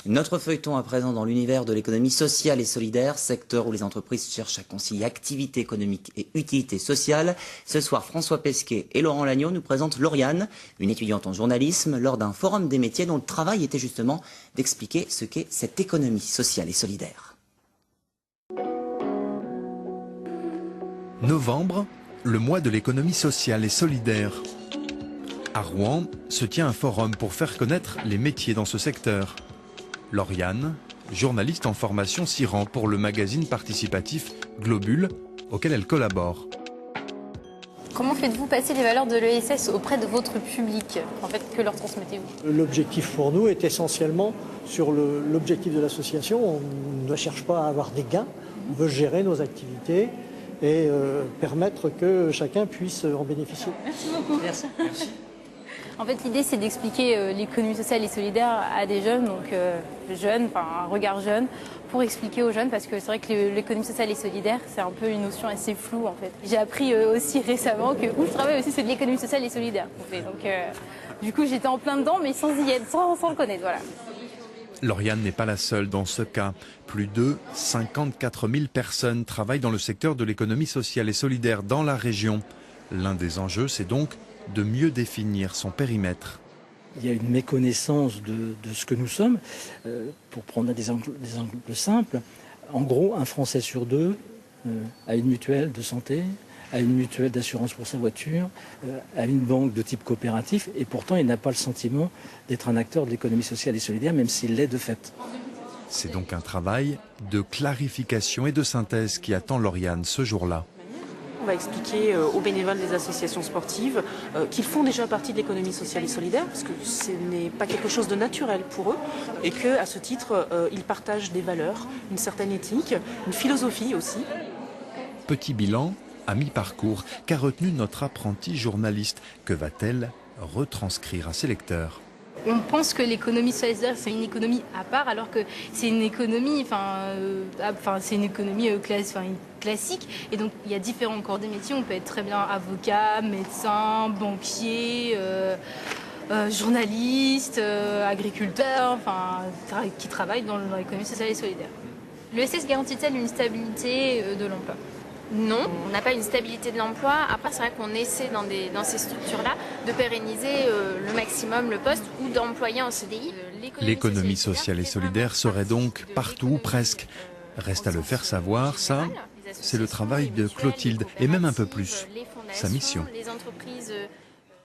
Notre feuilleton à présent dans l'univers de l'économie sociale et solidaire, secteur où les entreprises cherchent à concilier activité économique et utilité sociale. Ce soir, François Pesquet et Laurent Lagneau nous présentent Lauriane, une étudiante en journalisme, lors d'un forum des métiers dont le travail était justement d'expliquer ce qu'est cette économie sociale et solidaire. Novembre, le mois de l'économie sociale et solidaire. À Rouen se tient un forum pour faire connaître les métiers dans ce secteur. Lauriane, journaliste en formation, s'y rend pour le magazine participatif Globule, auquel elle collabore. Comment faites-vous passer les valeurs de l'ESS auprès de votre public? En fait, que leur transmettez-vous? L'objectif pour nous est essentiellement sur l'objectif de l'association. On ne cherche pas à avoir des gains, on veut gérer nos activités et permettre que chacun puisse en bénéficier. Merci beaucoup. Merci. En fait, l'idée, c'est d'expliquer l'économie sociale et solidaire à des jeunes, donc jeunes, enfin un regard jeune, pour expliquer aux jeunes, parce que c'est vrai que l'économie sociale et solidaire, c'est un peu une notion assez floue, en fait. J'ai appris aussi récemment que où je travaille aussi, c'est de l'économie sociale et solidaire. En fait. Donc, du coup, j'étais en plein dedans, mais sans y être, sans le connaître, voilà. Lauriane n'est pas la seule dans ce cas. Plus de 54 000 personnes travaillent dans le secteur de l'économie sociale et solidaire dans la région. L'un des enjeux, c'est donc de mieux définir son périmètre. Il y a une méconnaissance de ce que nous sommes. Pour prendre des exemples simples, en gros, un Français sur deux a une mutuelle de santé, a une mutuelle d'assurance pour sa voiture, a une banque de type coopératif, et pourtant il n'a pas le sentiment d'être un acteur de l'économie sociale et solidaire, même s'il l'est de fait. C'est donc un travail de clarification et de synthèse qui attend Lauriane ce jour-là. On va expliquer aux bénévoles des associations sportives qu'ils font déjà partie de l'économie sociale et solidaire, parce que ce n'est pas quelque chose de naturel pour eux, et qu'à ce titre, ils partagent des valeurs, une certaine éthique, une philosophie aussi. Petit bilan à mi-parcours qu'a retenu notre apprentie journaliste. Que va-t-elle retranscrire à ses lecteurs? On pense que l'économie solidaire, c'est une économie à part, alors que c'est une économie, c'est une économie classique. Et donc, il y a différents corps des métiers. On peut être très bien avocat, médecin, banquier, journaliste, agriculteur, qui travaillent dans l'économie sociale et solidaire. L'ESS garantit-elle une stabilité de l'emploi? Non, on n'a pas une stabilité de l'emploi. Après, c'est vrai qu'on essaie dans ces structures-là de pérenniser le maximum le poste ou d'employer en CDI. L'économie sociale et solidaire serait donc partout ou presque. Reste à le faire savoir, ça, c'est le travail de Clotilde, et même un peu plus, sa mission. Les entreprises